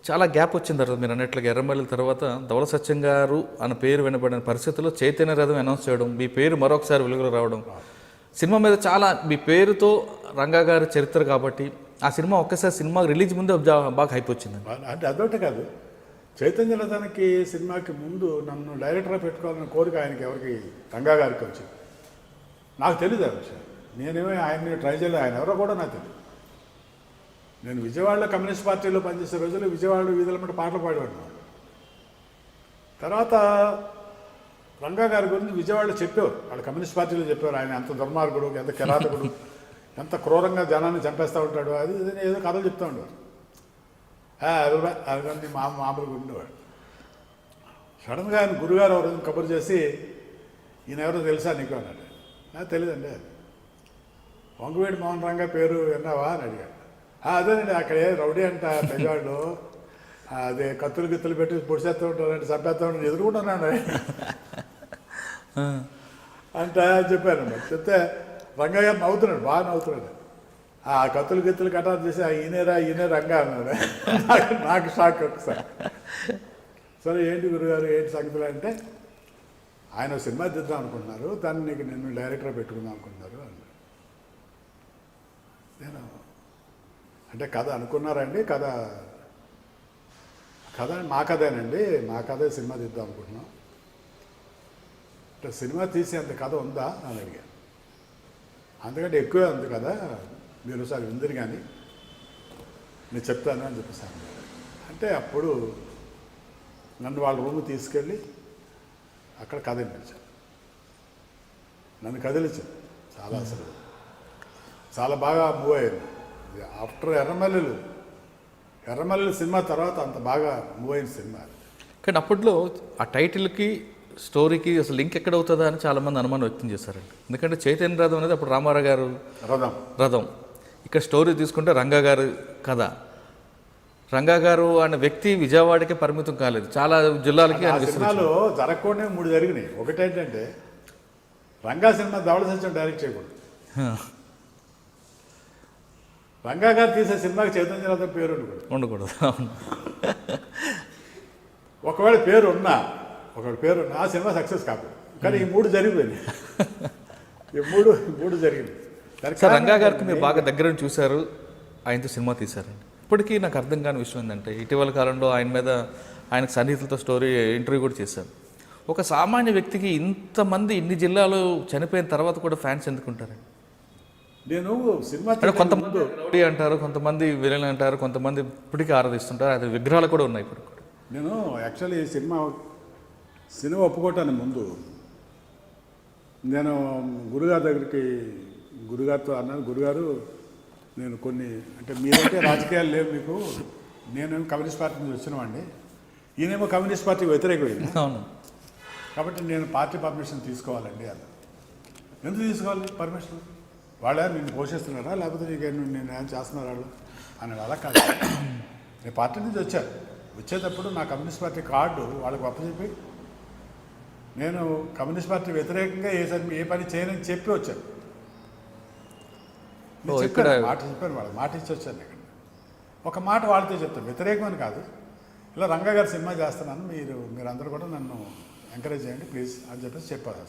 చాలా గ్యాప్ వచ్చిన తర్వాత మీరు అన్నట్లుగా ఎర్రమల్లి తర్వాత ధవళ సత్యం గారు అన్న పేరు వినబడిన పరిస్థితుల్లో చైతన్య రథం అనౌన్స్ చేయడం, మీ పేరు మరొకసారి వెలుగులో రావడం, సినిమా మీద చాలా మీ పేరుతో రంగా గారి చరిత్ర కాబట్టి ఆ సినిమా ఒక్కసారి సినిమా రిలీజ్ ముందే బాగా హైప్ వచ్చింది. అంటే అదొకటి కాదు, చైతన్య రథానికి సినిమాకి ముందు నన్ను డైరెక్టర్గా పెట్టుకోవాలన్న కోరిక ఆయనకి ఎవరికి రంగా గారికి వచ్చింది. నాకు తెలియదు ఆ విషయం, నేనేమో ఆయన్ని ట్రై చేయలేదు, ఆయన ఎవరో కూడా నాకు తెలియదు. నేను విజయవాడలో కమ్యూనిస్ట్ పార్టీలో పనిచేసే రోజుల్లో విజయవాడలో వీధుల మీద పాటలు పాడేవాడిని. తర్వాత రంగా గారి గురించి విజయవాడలో చెప్పేవారు, వాళ్ళు కమ్యూనిస్ట్ పార్టీలో చెప్పేవారు, ఆయన ఎంత దుర్మార్గుడు, ఎంత కిరాతకుడు, ఎంత క్రూరంగా జనాన్ని చంపేస్తూ ఉంటాడు, అది ఏదో కథలు చెప్తూ ఉండేవారు. అది మామూలుగా ఉండేవాడు. సడన్గా ఆయన గురుగారు ఎవరు కబురు చేసి, ఈయన ఎవరో తెలుసా నీకు అన్నాడు. నాకు తెలియదండి. వంగవేడి మోహన్ రంగా పేరు విన్నావా అని అడిగాడు. అదేనండి, అక్కడే రౌడీ అంట పెద్దవాళ్ళు, అదే కత్తులు గిత్తులు పెట్టి పొడిచేస్తూ ఉంటారంటే చంపేస్తూ ఉంటారు, ఎదుర్కొంటున్నాను అంటే చెప్పాను. చెప్తే రంగయ్య నవ్వుతున్నాడు, బాగా నవ్వుతున్నాడు. ఆ కత్తులు గిత్తులు కటారు చేసి ఈయనే రంగా అన్నాడు. నాకు షాక్ ఒకసారి. సరే ఏంటి గురుగారు ఏంటి సంగతులు అంటే, ఆయన సినిమా తీద్దాం అనుకుంటున్నారు, దాన్ని నీకు నిన్ను డైరెక్టర్ పెట్టుకుందాం అనుకుంటున్నారు అన్నాడు. నేను అంటే కథ అనుకున్నారండి, కథ మా కథేనండి, మా కథే సినిమా తీద్దాం అనుకుంటున్నాం. అంటే సినిమా తీసేంత కథ ఉందా అని అడిగాను. అందుకంటే ఎక్కువే ఉంది కదా, మీరు ఒకసారి విందురు కానీ నేను చెప్తాను అని చెప్పేసాను. అంటే అప్పుడు నన్ను వాళ్ళ రూమ్ తీసుకెళ్ళి అక్కడ కథ వినిపించాను, నన్ను కదిలించాను. చాలా అసలు చాలా బాగా మూవ్ అయ్యింది. ఆఫ్టర్ ఎర్రమల్లి సినిమా తర్వాత అంత బాగా మూవ్ అయిన సినిమా. కానీ అప్పట్లో ఆ టైటిల్కి స్టోరీకి అసలు లింక్ ఎక్కడ అవుతుందా అని చాలామంది అనుమానం వ్యక్తం చేశారండి. ఎందుకంటే చైతన్య రథం అనేది అప్పుడు రామారావు గారు రథం, ఇక్కడ స్టోరీ తీసుకుంటే రంగా గారు కథ. రంగా గారు అనే వ్యక్తి విజయవాడకే పరిమితం కాలేదు, చాలా జిల్లాలకి. సినిమాలో జరగకుండా 3 జరిగినాయి. ఒకటేంటంటే రంగా సినిమా ధవళ సత్యం డైరెక్ట్ చేయకూడదు. రంగా గారు తీసే సినిమాకి చైతన్య రథం పేరు ఉండకూడదు. ఒకవేళ పేరు ఉన్నా ఆ సినిమా సక్సెస్ కాకూడదు. కానీ ఈ 3 జరిగిపోయింది. ఈ మూడు జరిగింది. సార్, రంగా గారికి మీరు బాగా దగ్గర చూశారు, ఆయనతో సినిమా తీశారండి. ఇప్పటికీ నాకు అర్థం కాని విషయం ఏంటంటే, ఇటీవల కాలంలో ఆయన మీద ఆయనకు సన్నిహితులతో స్టోరీ ఇంటర్వ్యూ కూడా చేశాను. ఒక సామాన్య వ్యక్తికి ఇంతమంది ఇన్ని జిల్లాలు చనిపోయిన తర్వాత కూడా ఫ్యాన్స్ ఎందుకుంటారండి? నేను సినిమా కొంతమంది రౌడీ అంటారు, కొంతమంది విలన్ అంటారు, కొంతమంది ఇప్పటికీ ఆరాధిస్తుంటారు, అది విగ్రహాలు కూడా ఉన్నాయి ఇప్పుడు. నేను యాక్చువల్లీ సినిమా ఒప్పుకోవటానికి ముందు నేను గురుగారితో అన్నాను, గురుగారు నేను కొన్ని అంటే మీరంటే రాజకీయాలు లేవు మీకు, నేను కమ్యూనిస్ట్ పార్టీ నుంచి వచ్చినవాడిని, ఈయనేమో కమ్యూనిస్ట్ పార్టీకి వ్యతిరేకమైంది, అవును, కాబట్టి నేను పార్టీ పర్మిషన్ తీసుకోవాలండి అన్న. ఎందుకు తీసుకోవాలి పర్మిషన్? వాళ్ళ నిన్ను పోషిస్తున్నారా, లేకపోతే నేను ఏం చేస్తున్నారా వాళ్ళు అన్నాడు. అలా కాదు, నేను పార్టీ నుంచి వచ్చేటప్పుడు నా కమ్యూనిస్ట్ పార్టీ కార్డు వాళ్ళకి అప్పచెప్పి నేను కమ్యూనిస్ట్ పార్టీ వ్యతిరేకంగా ఏ పని చేయనని చెప్పి వచ్చాను. మాట చెప్పాను, వాళ్ళకి మాట ఇచ్చి వచ్చాను. ఇక్కడ ఒక మాట వాళ్ళతో చెప్తాను, వ్యతిరేకం అని కాదు, ఇలా రంగా గారి సినిమా చేస్తున్నాను, మీరందరూ కూడా నన్ను ఎంకరేజ్ చేయండి ప్లీజ్ అని చెప్పేసి చెప్పాలి.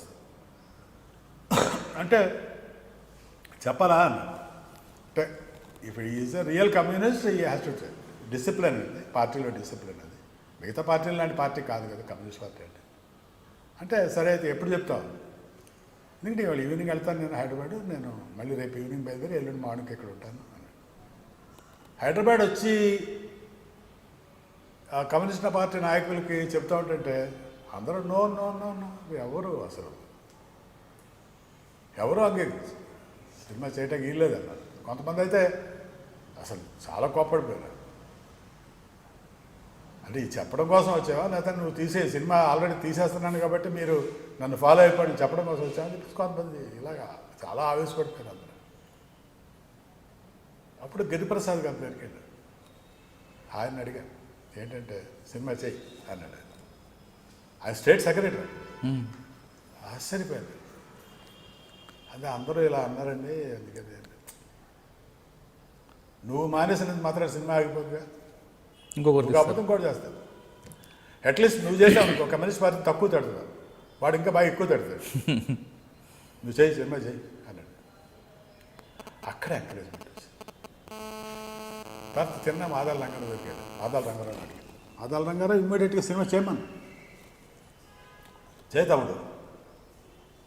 అంటే చెప్పాలా అని అంటే if is a real communist ఈ హ్యాస్ టు డిసిప్లిన్ అండి, పార్టీలో డిసిప్లిన్ అది. మిగతా పార్టీలు లాంటి పార్టీ కాదు కదా కమ్యూనిస్ట్ పార్టీ అంటే సరే అయితే ఎప్పుడు చెప్తాను, ఎందుకంటే ఇవాళ ఈవినింగ్ వెళ్తాను నేను హైదరాబాద్, నేను మళ్ళీ రేపు ఈవినింగ్ బయలుదేరి ఎల్లుండి మార్నింగ్ ఇక్కడ ఉంటాను అని. హైదరాబాద్ వచ్చి కమ్యూనిస్ట్ పార్టీ నాయకులకి చెప్తా ఉంటుంటే అందరూ నో నో నో నో ఎవరు అంగీకరించారు, సినిమా చేయటానికి వీల్లేదు అన్నారు. కొంతమంది అయితే అసలు చాలా కోప్పడిపోయారు. అంటే ఇది చెప్పడం కోసం వచ్చావా, లేకపోతే నువ్వు సినిమా ఆల్రెడీ తీసేస్తున్నాను కాబట్టి మీరు నన్ను ఫాలో అయిపోయి చెప్పడం కోసం వచ్చావని చెప్పేసి కొంతమంది ఇలాగా చాలా ఆవేశపడిపోయారు అందరూ. అప్పుడు గిరిప్రసాద్ గారి దగ్గరికి వెళ్ళాడు, ఆయన అడిగాను ఏంటంటే సినిమా చెయ్యి అన్నాడు. ఆయన స్టేట్ సెక్రటరీ. ఆశ్చర్యపోయాడు, అదే అందరూ ఇలా అన్నారండి, అందుకని నువ్వు మానేసినంత మాత్రం సినిమా ఆగిపోతుందిగా, ఇంకొకటి ఒక అబద్ధం కూడా చేస్తాడు. అట్లీస్ట్ నువ్వు చేసావు ఒక మనిషి వారిని తక్కువ తడుతున్నాడు, వాడు ఇంకా బాగా ఎక్కువ తడుతాడు. నువ్వు చేయి, సినిమా చేయి అన్నాడు. అక్కడ ఎంకరేజ్మెంట్ వచ్చింది. తర్వాత తిన్న ఆదాల రంగారావు దొరికాడు. ఆదాల రంగారావు అడిగాడు. ఆదాల రంగారావు ఇమ్మీడియట్గా సినిమా చేయమను, చేయి తమ్ముడు,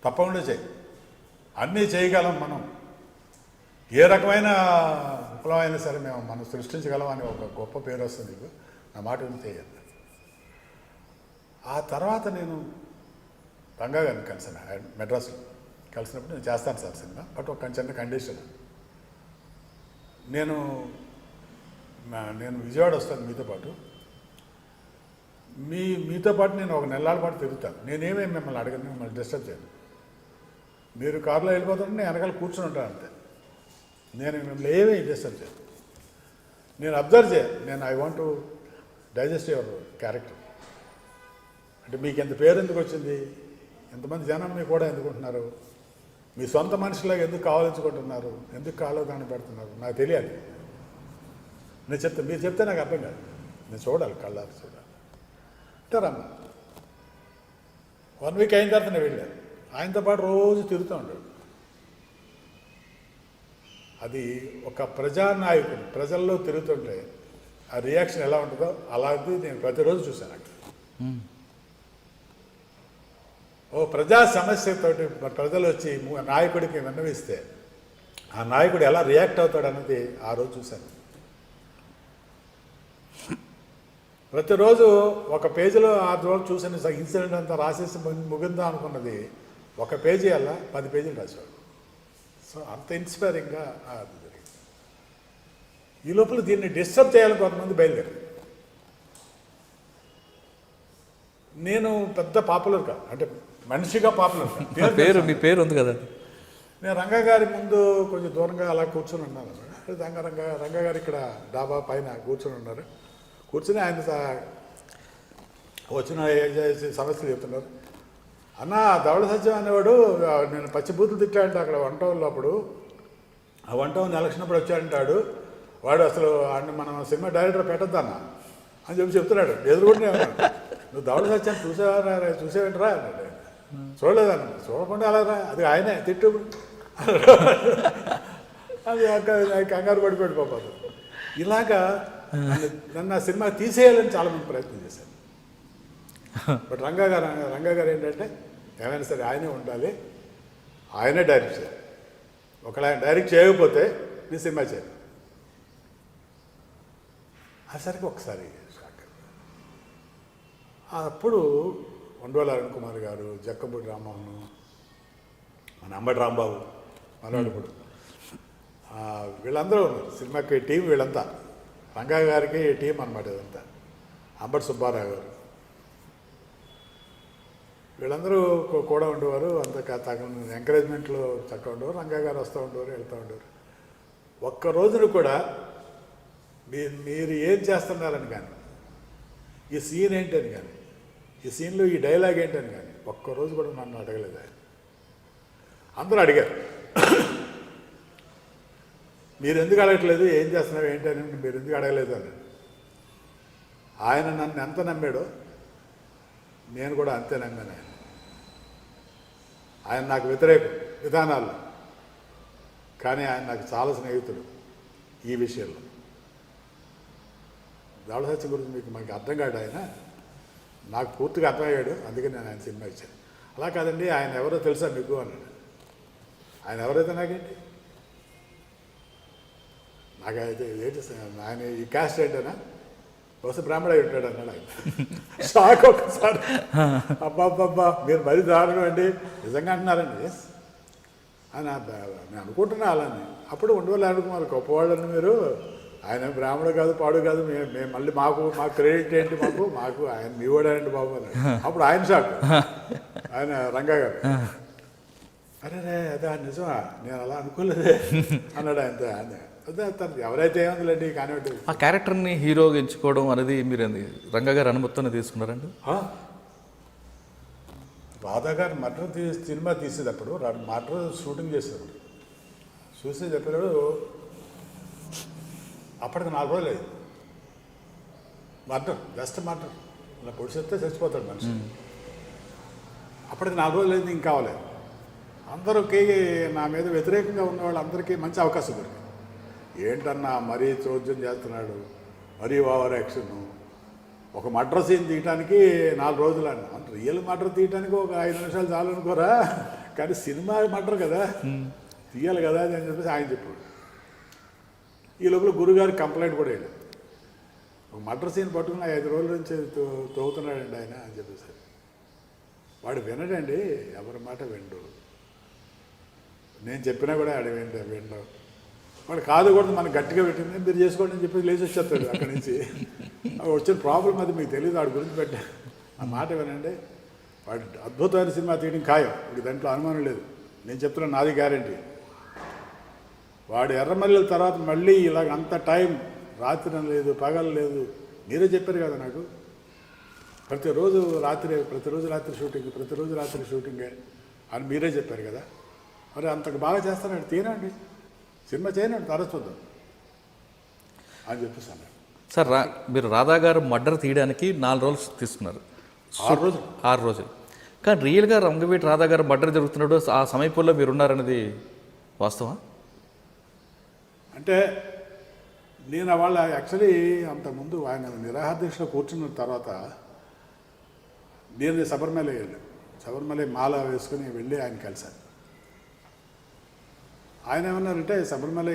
తప్పకుండా చేయి, అన్నీ చేయగలం మనం, ఏ రకమైన విప్లవం అయినా సరే మనం సృష్టించగలం అని ఒక గొప్ప పేరు వస్తుంది నీకు, నా మాట విని చేయాలి. ఆ తర్వాత నేను రంగా గారిని కలిసాను మెడ్రాస్లో. కలిసినప్పుడు నేను చేస్తాను సార్ సినిమా, బట్ ఒక చిన్న కండిషన్, నేను విజయవాడ వస్తాను మీతో పాటు, మీతో పాటు నేను ఒక నెలల పాటు తిరుగుతాను, నేనేమేమి మిమ్మల్ని అడగను, మిమ్మల్ని డిస్టర్బ్ చేయను, మీరు కారులో వెళ్ళిపోతుంటే నేను వెనకాల కూర్చొని ఉంటాను అంతే, నేను మిమ్మల్ని ఏమీ డిస్టర్బ్ చేయను, నేను అబ్జర్వ్ చేయను, నేను I want to digest your character. అంటే మీకు ఎంత పేరు ఎందుకు వచ్చింది, ఎంతమంది జనం మీకు కూడా ఎందుకుంటున్నారు, మీ సొంత మనుషులాగా ఎందుకు కావాలించుకుంటున్నారు, ఎందుకు కాలో దాన్ని పెడుతున్నారు, నాకు తెలియాలి. నేను చెప్తాను, మీరు చెప్తే నాకు అర్థం కాదు, నేను చూడాలి, కళ్ళారు చూడాలి. అంటారమ్మా 1 వీక్ అయిన తర్వాత నేను వెళ్ళాను, ఆయనతో పాటు రోజు తిరుగుతూ ఉంటాడు. అది ఒక ప్రజానాయకుడు ప్రజల్లో తిరుగుతుంటే ఆ రియాక్షన్ ఎలా ఉంటుందో అలాంటిది నేను ప్రతిరోజు చూశాను అక్కడ. ఓ ప్రజా సమస్యతోటి ప్రజలు వచ్చి నాయకుడికి విన్నవిస్తే ఆ నాయకుడు ఎలా రియాక్ట్ అవుతాడు అన్నది ఆ రోజు చూశాను. ప్రతిరోజు ఒక పేజీలో ఆ రోజు చూసిన ఇన్సిడెంట్ అంతా రాసేసి ముగిందా అనుకున్నది ఒక పేజీ అలా 10 పేజీలు రాసేవాడు. సో అంత ఇన్స్పైరింగ్గా అది జరిగింది. ఈ లోపల దీన్ని డిస్టర్బ్ చేయాలని కొంతమంది బయలుదేరారు. నేను పెద్ద పాపులర్ కాదు, అంటే మనిషిగా పాపులర్ కాదు, పేరు మీ పేరు ఉంది కదా. నేను రంగా గారి ముందు కొంచెం దూరంగా అలా కూర్చొని ఉన్నాను. రంగా గారు ఇక్కడ డాబా పైన కూర్చొని ఉన్నారు. కూర్చొని ఆయన వచ్చిన సమస్యలు చెప్తున్నారు. అన్న ధవళ సత్యం అనేవాడు నేను పచ్చిబూతులు తిట్టాడంటే అక్కడ 1 టౌన్లో, అప్పుడు ఆ 1 టౌన్ ఎలక్షన్ అప్పుడు వచ్చాడంటాడు వాడు, అసలు ఆయన మనం సినిమా డైరెక్టర్ పెట్టద్దన్న అని చెప్తున్నాడు. ఎదురుకుంటే నువ్వు ధవళ సత్యాన్ని చూసేవేంటరా అన్నాడు. చూడలేదన్న. చూడకుండా అలా రా, అది ఆయనే తిట్టు, అది కంగారు పడిపోయాడు పాప. ఇలాగా నన్ను ఆ సినిమా తీసేయాలని చాలామంది ప్రయత్నం చేశాను. బట్ రంగా గారు ఏంటంటే ఏమైనా సరే ఆయనే ఉండాలి, ఆయనే డైరెక్ట్ చేయాలి, ఒకవేళ ఆయన డైరెక్ట్ చేయకపోతే నీ సినిమా చేయాలి. అసరికి ఒకసారి షాక్. అప్పుడు ఉండవల్లి అరుణ్ కుమార్ గారు, జక్కపూడి రామ్మోహన్, మన అంబటి రాంబాబు మనవాడు, ఇప్పుడు వీళ్ళందరూ ఉన్నారు సినిమాకి టీం. వీళ్ళంతా రంగా గారికి టీం అనమాట ఇదంతా. అంబటి సుబ్బారావు గారు, వీళ్ళందరూ కూడా ఉండేవారు. అంత తగిన ఎంకరేజ్మెంట్లో చక్కగా ఉండేవారు. రంగా గారు వస్తూ ఉండేవారు, వెళ్తూ ఉండేవారు. ఒక్క రోజును కూడా మీరు ఏం చేస్తున్నారని కానీ, ఈ సీన్ ఏంటని కానీ, ఈ సీన్లో ఈ డైలాగ్ ఏంటని కానీ ఒక్కరోజు కూడా నన్ను అడగలేదు ఆయన. అందరూ అడిగారు, మీరు ఎందుకు అడగట్లేదు, ఏం చేస్తున్నావు ఏంటని, మీరు ఎందుకు అడగలేదు అని. ఆయన నన్ను ఎంత నమ్మాడో నేను కూడా అంతే నమ్మాను. ఆయన నాకు వ్యతిరేకం విధానాల్లో, కానీ ఆయన నాకు చాలా స్నేహితుడు ఈ విషయంలో. ధవళ సత్యం గురించి మనకి అర్థం కాడు, ఆయన నాకు పూర్తిగా అర్థమయ్యాడు, అందుకే నేను ఆయన సినిమా ఇచ్చాను. అలా కాదండి ఆయన ఎవరో తెలుసా మీకు అన్నాడు. ఆయన ఎవరైతే నాకేంటి, నాకైతే ఏంటి ఆయన ఈ క్యాస్ట్ ఏంటనా, బహుశా బ్రాహ్మణ అయి ఉంటాడు అన్నాడు ఆయన. షాక్ ఒకసారి. అబ్బాబ్బా మీరు మరీ దారుణం అండి, నిజంగా అంటున్నారండి. ఎస్ అని నేను అనుకుంటున్నా అలానే. అప్పుడు ఉండవల్లి అనుకున్నారు గొప్పవాళ్ళని మీరు, ఆయన బ్రాహ్మణ కాదు పాడు కాదు, మేము మళ్ళీ మాకు క్రెడిట్ ఏంటి, మాకు ఆయన మీవాడండి బాబు అని. అప్పుడు ఆయన షాక్, ఆయన రంగా గారు. అరే అదే నిజమా, నేను అలా అనుకోలేదే అన్నాడు ఆయన. అదే తను ఎవరైతే ఏముందిలేండి కానీ. ఆ క్యారెక్టర్ని హీరోగా ఎంచుకోవడం అనేది మీరు రంగా గారు అనుమతితోనే తీసుకున్నారండి? రాధా గారు మటర్ సినిమా తీసేటప్పుడు మటర్ షూటింగ్ చేసేటప్పుడు చెప్పేటప్పుడు అప్పటికి 4 రోజులు అయింది. జస్ట్ మటర్ ఇలా పొడిచేస్తే చచ్చిపోతాడు మనిషి. అప్పటికి 4 రోజులు అయింది, ఇంకా కావలేదు. అందరికీ నా మీద వ్యతిరేకంగా ఉన్న వాళ్ళందరికీ మంచి అవకాశం దొరికింది. ఏంటన్నా మరీ చోద్యం చేస్తున్నాడు, మరీ ఓవర్ యాక్షన్, ఒక మటర్ సీన్ తీయటానికి 4 రోజులు అన్న. అంటే రియల్ మటర్ తీయటానికి ఒక 5 నిమిషాలు చాలు అనుకోరా, కానీ సినిమా మటర్ కదా, తీయాలి కదా అని చెప్పేసి ఆయన చెప్పాడు. ఈ లోపల గురుగారు కంప్లైంట్ కూడా వెళ్ళాడు, ఒక మటర్ సీన్ పట్టుకుని 5 రోజుల నుంచి తోగుతున్నాడండి ఆయన అని చెప్పేసి. వాడు వినడండి, ఎవరి మాట వినడు. నేను చెప్పినా కూడా ఆడ వినడు. వాడు కాదు కూడా మనకు గట్టిగా పెట్టింది, మీరు చేసుకోండి అని చెప్పి లేచి వచ్చేస్తాడు అక్కడి నుంచి. వచ్చిన ప్రాబ్లం అది మీకు తెలియదు, వాడి గురించి పెట్టా. ఆ మాట వినండి, వాడు అద్భుతమైన సినిమా తీయడం ఖాయం, వాడికి దాంట్లో అనుమానం లేదు. నేను చెప్తున్నా, నాది గ్యారంటీ. వాడు ఎర్రమల్లెల తర్వాత మళ్ళీ ఇలాగ అంత టైం, రాత్రి లేదు పగలు లేదు. మీరే చెప్పారు కదా నాకు, ప్రతిరోజు రాత్రి షూటింగే అని మీరే చెప్పారు కదా. మరి అంతకు బాగా చేస్తానండి, తీనండి సినిమా చేయనండి, తర్వాత చూద్దాం అని చెప్పేసాను. సార్ మీరు రాధా గారు మర్డర్ తీయడానికి 4 రోజులు తీసుకున్నారు, 6 రోజులు. కానీ రియల్గా రంగవీటి రాధా గారు మర్డర్ జరుగుతున్నాడు ఆ సమయంలో మీరు ఉన్నారనేది వాస్తవా? అంటే నేను వాళ్ళ యాక్చువల్లీ అంతకుముందు ఆయన నిరాహారదీక్షలో కూర్చున్న తర్వాత నేను శబరిమల మాల వేసుకుని వెళ్ళి ఆయన కలిశాను. ఆయన ఏమన్నారంటే, శబరిమల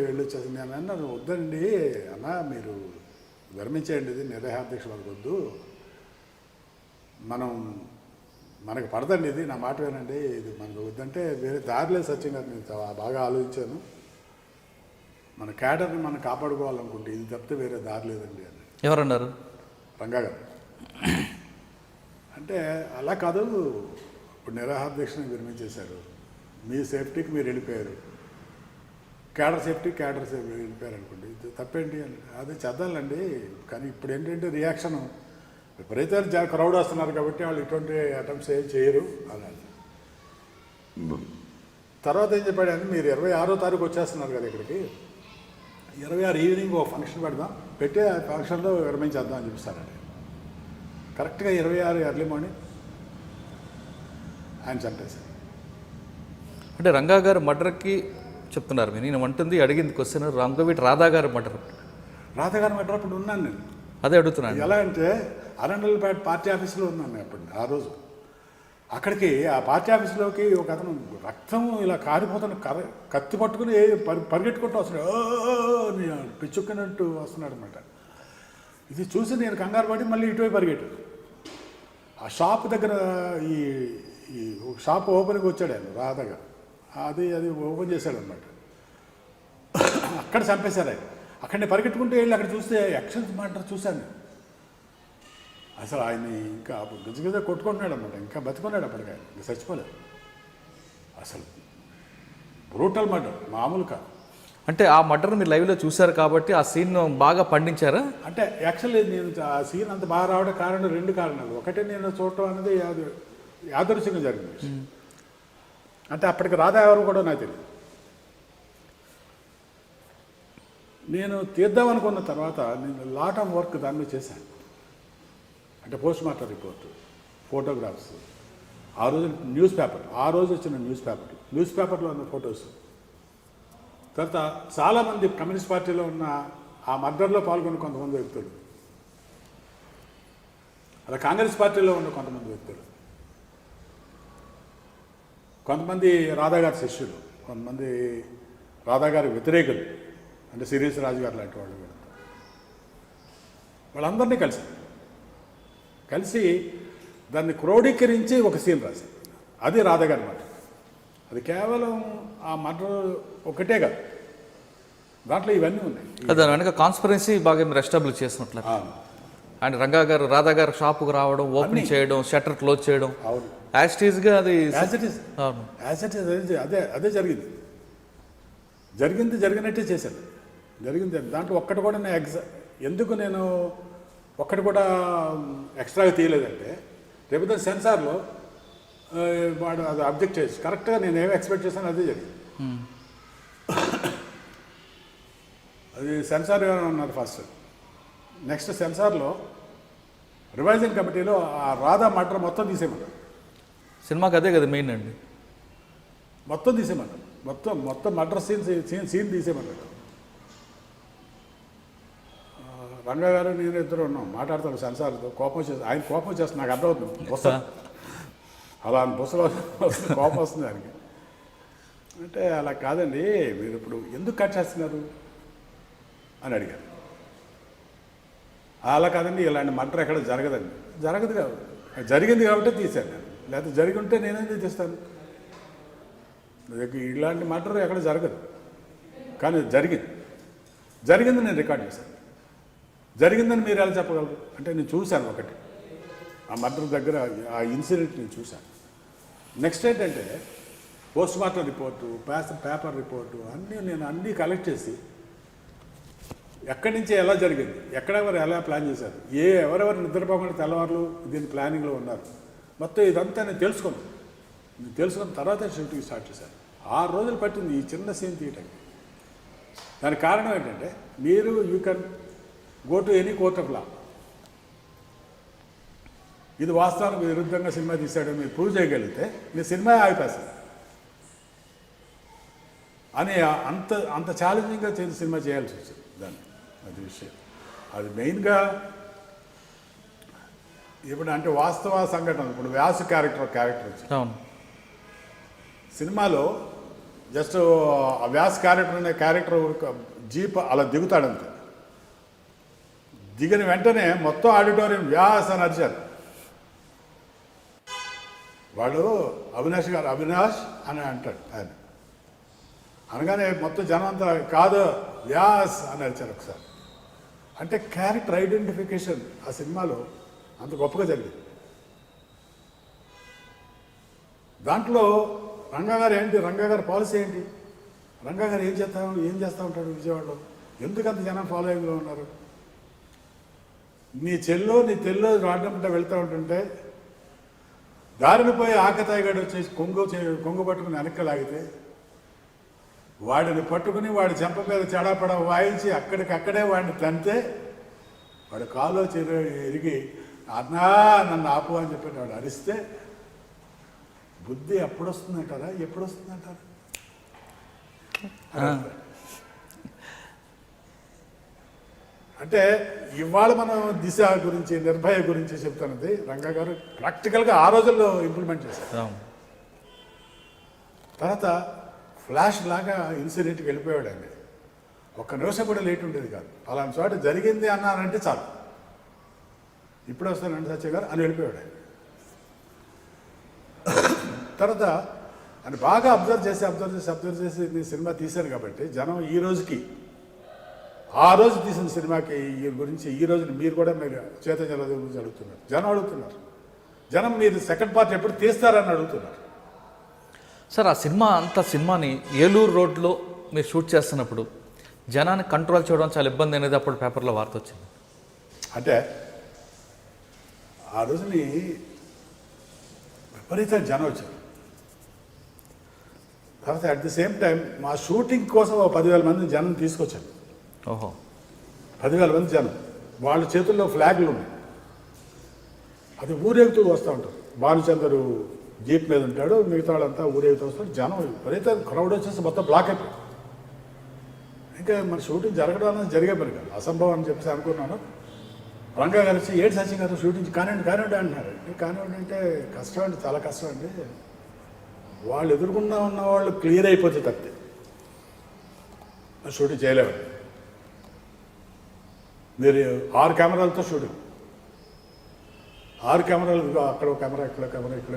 వెళ్ళొచ్చేసింది అని అన్నారు. వద్దండి అన్న, మీరు విరమించేయండి, ఇది నిరాహారదీక్ష వాళ్ళకి వద్దు, మనకు పడదండి ఇది, నా మాట వినండి, ఇది మనకు వద్దంటే వేరే దారిలేదు. సత్యం గారు నేను బాగా ఆలోచించాను, మన క్యాడర్ని మనం కాపాడుకోవాలనుకుంటే ఇది తప్పితే వేరే దారి లేదండి అని. ఎవరన్నారు? రంగా గారు. అంటే అలా కాదు, ఇప్పుడు నిరాహారదీక్షని విరమించేశారు, మీ సేఫ్టీకి మీరు వెళ్ళిపోయారు, క్యాడర్ వెళ్ళిపోయారు అనుకోండి, ఇది తప్పేంటి అని. అది చదవాలండి, కానీ ఇప్పుడు ఏంటంటే రియాక్షన్ విపరీతంగా క్రౌడ్ వస్తున్నారు కాబట్టి వాళ్ళు ఇటువంటి అటెంప్ట్స్ ఏం చేయరు అన్నారు. తర్వాత ఏం చెప్పాడు అంటే, మీరు 26వ తారీఖు వచ్చేస్తున్నారు కదా ఇక్కడికి, 26 ఈవినింగ్ ఒక ఫంక్షన్ పెడదాం, పెట్టి ఆ ఫంక్షన్లో విరమించేద్దాం అని చూపిస్తారండి. కరెక్ట్గా 26 ఎర్లీ మార్నింగ్ ఆయన చంపేశారు. అంటే రంగా గారు మర్డర్కి చెప్తున్నారు మీరు, నేను అంటుంది అడిగింది క్వశ్చన్ రంగవీటి రాధా గారు మర్డర్. రాధా గారు మర్డర్ అప్పుడు ఉన్నాను నేను, అదే అడుగుతున్నాను. ఎలా అంటే అరండల్పేట పార్టీ ఆఫీస్లో ఉన్నాను అప్పుడు. ఆ రోజు అక్కడికి ఆ పార్టీ ఆఫీస్లోకి ఒక అతను రక్తం ఇలా కారిపోతున్న కత్తి పట్టుకుని పరిగెట్టుకుంటూ వస్తున్నాడు, పిచ్చుక్కున్నట్టు వస్తున్నాడు అనమాట. ఇది చూసి నేను కంగారు పడి మళ్ళీ ఇటువైపు పరిగెట్టాను. ఆ షాప్ దగ్గర ఈ షాప్ ఓపెన్కి వచ్చాడు ఆయన రాధా గారు, అది ఓపెన్ చేశాడు అనమాట. అక్కడ చంపేశారు ఆయన. అక్కడ నేను పరిగెట్టుకుంటూ వెళ్ళి అక్కడ చూస్తే యాక్షన్ మాట్లాడు చూశాను. అసలు ఆయన ఇంకా గజగజ కొట్టుకుంటున్నాడు అనమాట, ఇంకా బతుకున్నాడు అప్పటికి, ఆయన ఇంకా చచ్చిపోలేదు. అసలు బ్రూటల్ మర్డర్, మామూలు కాదు. అంటే ఆ మర్డర్ మీరు లైవ్లో చూశారు కాబట్టి ఆ సీన్ బాగా పండించారా? అంటే యాక్చువల్లీ నేను ఆ సీన్ అంత బాగా రావడం కారణం 2 కారణాలు. ఒకటి, నేను చూడటం అనేది యాదృచ్ఛికంగా జరిగింది. అంటే అప్పటికి రాధా ఎవరు కూడా నాకు తెలియదు. నేను తీద్దాం అనుకున్న తర్వాత నేను లాట్ ఆఫ్ వర్క్ దాని మీద చేశాను. అంటే పోస్ట్ మార్టం రిపోర్టు, ఫోటోగ్రాఫ్స్, ఆ రోజు వచ్చిన న్యూస్ పేపర్లో ఉన్న ఫొటోస్, తర్వాత చాలామంది కమ్యూనిస్ట్ పార్టీలో ఉన్న ఆ మర్డర్లో పాల్గొన్న కొంతమంది వ్యక్తులు, అలా కాంగ్రెస్ పార్టీలో ఉన్న కొంతమంది వ్యక్తులు, కొంతమంది రాధాగారి శిష్యులు, కొంతమంది రాధాగారి వ్యతిరేకులు, అంటే సిరీస్ రాజు గారు లాంటి వాళ్ళు, వాళ్ళందరినీ కలిసి దాన్ని క్రోడీకరించి ఒక సీన్ రాశారు. అది రాధాగారి మాట. అది కేవలం ఆ మర్డర్ ఒకటే కాదు, దాంట్లో ఇవన్నీ ఉన్నాయి. దాని వెనక కాన్స్పరెన్సీ బాగా మీరు ఎస్టాబ్లిష్ చేస్తున్నట్లు. అండ్ రంగా గారు రాధా గారు షాపుకు రావడం, ఓపెన్ చేయడం, షట్టర్ క్లోజ్ చేయడం, అవును, యాజ్టీస్గా అది అదే జరిగినట్టే చేశాను. దాంట్లో ఒక్కటి కూడా ఎందుకు నేను ఒక్కటి కూడా ఎక్స్ట్రాగా తీయలేదంటే, రేపు సెన్సార్లో వాడు అది అబ్జెక్ట్ చేసి కరెక్ట్గా నేను ఏమి ఎక్స్పెక్ట్ చేశాను అదే జరిగింది. అది సెన్సార్ ఉన్నారు ఫస్ట్. నెక్స్ట్ సెన్సార్లో రివైజింగ్ కమిటీలో ఆ రాధా మటర్ మొత్తం తీసేయమన్నారు. సినిమాకి అదే కదా మెయిన్ అండి. మొత్తం తీసేయమన్నారు. మొత్తం మటర్ సీన్ తీసేయమన్నారు. రంగా గారు నేను ఇద్దరు ఉన్నాం, మాట్లాడతాను సెన్సార్తో. కోపం వచ్చేసి ఆయన కోపం వచ్చేస్తుంది, నాకు అర్థమవుతుంది. బుస అలా బుసలో కోపం వస్తుంది ఆయనకి. అంటే అలా కాదండి, మీరు ఇప్పుడు ఎందుకు కట్ చేస్తున్నారు అని అడిగారు. అలా కాదండి, ఇలాంటి మటర్ ఎక్కడ జరగదండి. జరగదు కాదు, జరిగింది కాబట్టి తీశాను నేను, లేకపోతే జరిగి ఉంటే నేనేందుకు తీస్తాను. ఇలాంటి మటర్ ఎక్కడ జరగదు, కానీ జరిగింది నేను రికార్డ్ చేశాను. జరిగిందని మీరు ఎలా చెప్పగలరు అంటే నేను చూశాను ఒకటి, ఆ మటర్ దగ్గర ఆ ఇన్సిడెంట్ నేను చూశాను. నెక్స్ట్ ఏంటంటే post mortem report, paper report అన్నీ కలెక్ట్ చేసి ఎక్కడి నుంచి ఎలా జరిగింది, ఎక్కడెవరు ఎలా ప్లాన్ చేశారు, ఎవరెవరు నిద్రపోకుండా తెల్లవారులు దీని ప్లానింగ్లో ఉన్నారు, మొత్తం ఇదంతా నేను తెలుసుకున్న తర్వాత షూటింగ్ స్టార్ట్ చేశాను. 6 రోజులు పట్టింది ఈ చిన్న సీన్ తీయటానికి. దానికి కారణం ఏంటంటే మీరు you can go to any court of law, ఇది వాస్తవానికి విరుద్ధంగా సినిమా తీశాడని మీరు ప్రూవ్ చేయగలిగితే మీ సినిమా ఆగిపోతుంది అని అంత ఛాలెంజింగ్గా సినిమా చేయాల్సి వచ్చింది. దాన్ని అది విషయం, అది మెయిన్గా ఇప్పుడు అంటే వాస్తవ సంఘటన. ఇప్పుడు వ్యాస క్యారెక్టర్ వచ్చింది సినిమాలో. జస్ట్ ఆ వ్యాస్ క్యారెక్టర్ అనే క్యారెక్టర్ జీప్ అలా దిగుతాడంతే. దిగిన వెంటనే మొత్తం ఆడిటోరియం వ్యాస్ అని అరిచారు. వాడు అవినాష్ గారు అవినాష్ అని అంటాడు ఆయన. అనగానే మొత్తం జనం అంతా కాదు వ్యాస్ అని అరిచారు ఒకసారి. అంటే క్యారెక్టర్ ఐడెంటిఫికేషన్ ఆ సినిమాలో అంత గొప్పగా జరిగింది. దాంట్లో రంగా గారు ఏంటి, రంగా గారి పాలసీ ఏంటి, రంగా గారు ఏం చేస్తూ ఉంటాడు విజయవాడలో, ఎందుకంత జనం ఫాలోయింగ్లో ఉన్నారు. నీ తెల్లో రాడ్డంట వెళ్తూ ఉంటుంటే దారిని పోయి ఆకతాయిగాడు వచ్చేసి కొంగు పట్టుకుని వెనక్కలాగితే వాడిని పట్టుకుని వాడి చెంప మీద చెడాపడ వాయించి అక్కడికక్కడే వాడిని తంతే వాడు కాలో ఎరిగి అన్నా నన్ను ఆపు అని చెప్పి వాడు అరిస్తే బుద్ధి ఎప్పుడు వస్తుందంటారా అంటే ఇవాళ మనం దిశ గురించి నిర్భయ గురించి చెప్తున్నది రంగా గారు ప్రాక్టికల్గా ఆ రోజుల్లో ఇంప్లిమెంట్ చేశారు. తర్వాత ఫ్లాష్ లాగా ఇన్సిడెంట్కి వెళ్ళిపోయాడు అండి. ఒక్క నిమిషం కూడా లేట్ ఉండేది కాదు. అలాంటి చోట జరిగింది అన్నారంటే చాలు, ఇప్పుడు వస్తానండి సత్య గారు అని వెళ్ళిపోయాడు ఆయన. తర్వాత అని బాగా అబ్జర్వ్ చేసి నేను సినిమా తీశాను కాబట్టి జనం ఈ రోజుకి ఆ రోజు తీసిన సినిమాకి గురించి ఈ రోజు మీరు కూడా మీరు చైతన్య గురించి అడుగుతున్నారు. జనం మీరు సెకండ్ పార్ట్ ఎప్పుడు తీస్తారని అడుగుతున్నారు. సార్ ఆ సినిమాని ఏలూరు రోడ్లో మీరు షూట్ చేస్తున్నప్పుడు జనాన్ని కంట్రోల్ చేయడం చాలా ఇబ్బంది అనేది అప్పుడు పేపర్లో వార్త వచ్చింది. అంటే ఆ రోజుని విపరీత జనం వచ్చారు. తర్వాత అట్ ది సేమ్ టైం మా షూటింగ్ కోసం 10,000 మంది జనం తీసుకొచ్చాను. ఓహో, 10,000 మంది జనం, వాళ్ళ చేతుల్లో ఫ్లాగ్లు ఉన్నాయి. అది ఊరేగుతూ వస్తూ ఉంటారు. భానుచందరు జీప్ మీద ఉంటాడు, మిగతా వాళ్ళంతా ఊరేగుతూ వస్తారు. జనం విపరీత క్రౌడ్ వచ్చేసి మొత్తం బ్లాక్ అయిపోయింది. ఇంకా మన షూటింగ్ జరగడం అనేది జరిగే పని కాదు, అసంభవం అని చెప్పేసి అనుకున్నాను. రంగా గారు వచ్చి ఏడు సచిన్ గారు షూటింగ్ కానివ్వండి అంటున్నారు. కానివ్వండి అంటే కష్టం అండి, చాలా కష్టం అండి. వాళ్ళు ఎదుర్కొన్నా ఉన్న వాళ్ళు క్లియర్ అయిపోతే తప్పితే షూటింగ్ చేయలేమండి. మీరు 6 కెమెరాలతో షూటింగ్, 6 కెమెరాలు, అక్కడ ఒక కెమెరా, ఇక్కడ కెమెరా, ఇక్కడ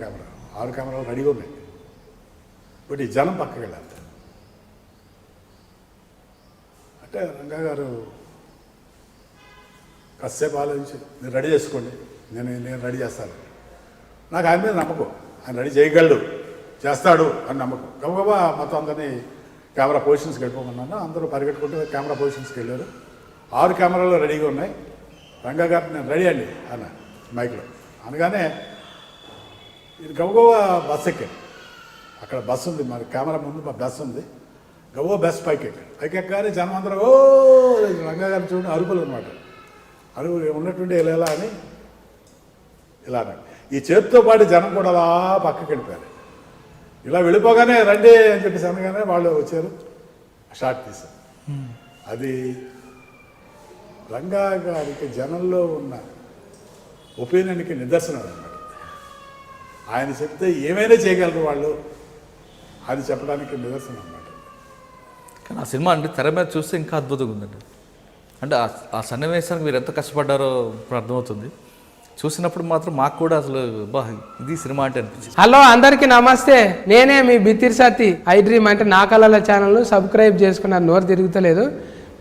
కెమెరా, 6 కెమెరాలు రెడీగా ఉన్నాయి. బట్ ఈ జనం పక్కకి వెళ్ళాలి. అంటే రంగా గారు కాసేపు ఆలోచించి మీరు రెడీ చేసుకోండి, నేను రెడీ చేస్తాను. నాకు ఆయన మీద నమ్మకం, ఆయన రెడీ చేయగలడు, చేస్తాడు అని నమ్మకం. గబగబా మొత్తం అందరినీ కెమెరా పొజిషన్స్కి వెళ్ళిపోమన్నాను. అందరూ పరిగెట్టుకుంటూ కెమెరా పొజిషన్స్కి వెళ్ళారు. 6 కెమెరాలు రెడీగా ఉన్నాయి. రంగా గారు నేను రెడీ అండి అన్న మైక్లో అనగానే ఇది గబగబా బస్ ఎక్కాడు. అక్కడ బస్సు ఉంది, మరి కెమెరా ముందు మా బస్సు ఉంది. గబో బస్ పైకి ఎక్కాడు. పైకి ఎక్కాలి, జనం అందరూ ఓ రంగా గారిని చూడండి అరుపులు అనమాట. అరుపులు ఉన్నటువంటి ఇలా అని ఇలా అన్నాడు. ఈ చేతితో పాటు జనం కూడా అలా పక్కకి వెళ్ళిపోయారు. ఇలా వెళ్ళిపోగానే రండి అని చెప్పేసి అనగానే వాళ్ళు వచ్చారు, షాట్ తీశారు. అది రంగా గారికి జనంలో ఉన్న ఒపీనియన్కి నిదర్శనం అన్నమాట. ఆయన చెప్తే ఏమైనా చేయగలరు వాళ్ళు అని చెప్పడానికి నిదర్శనం అన్నమాట. కానీ ఆ సినిమా అంటే తెర మీద చూస్తే ఇంకా అద్భుతంగా ఉందండి. అంటే ఆ సన్నివేశానికి మీరు ఎంత కష్టపడ్డారో ఇప్పుడు అర్థమవుతుంది. చూసినప్పుడు మాత్రం మాకు కూడా అసలు బా ఇది సినిమా అంటే అనిపించింది. హలో అందరికీ నమస్తే, నేనే మీ బిత్తిరి సత్తి. ఐ డ్రీమ్ అంటే నా కళల ఛానల్ను సబ్స్క్రైబ్ చేసుకున్నారు, నోరు తిరుగుతలేదు.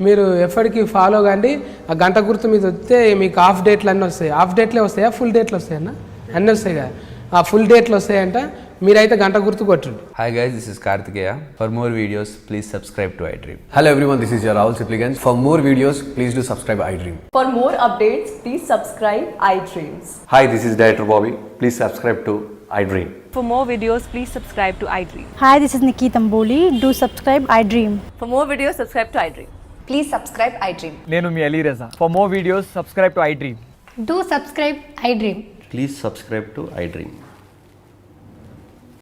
మీరు ఎప్పటికీ ఫాలో కండి. ఆ గంట గుర్తు మీద వస్తే మీకు హాఫ్ డేట్లు అన్నీ వస్తాయి. హాఫ్ డేట్లే వస్తాయా, ఫుల్ డేట్లు వస్తాయన్నా? అన్నీ వస్తాయి కదా, ఆ ఫుల్ డేట్లు వస్తాయంట. మీరైతే గంట గుర్తు కొట్టండి. Hi guys, this is Kartikeya. For more videos, please subscribe to iDream. Hello everyone, this is your Rahul Sipligans. For more videos, please do subscribe iDream. For more updates, please subscribe iDreams. Hi, this is Director Bobby. Please subscribe to iDream. For more videos, please subscribe to iDream. Hi, this is Nikki Tamboli. Do subscribe iDream. For more videos, subscribe to iDream. Please subscribe iDream. నేను మీ Ali Raza. For more videos subscribe to iDream. Do subscribe iDream. Please subscribe to iDream.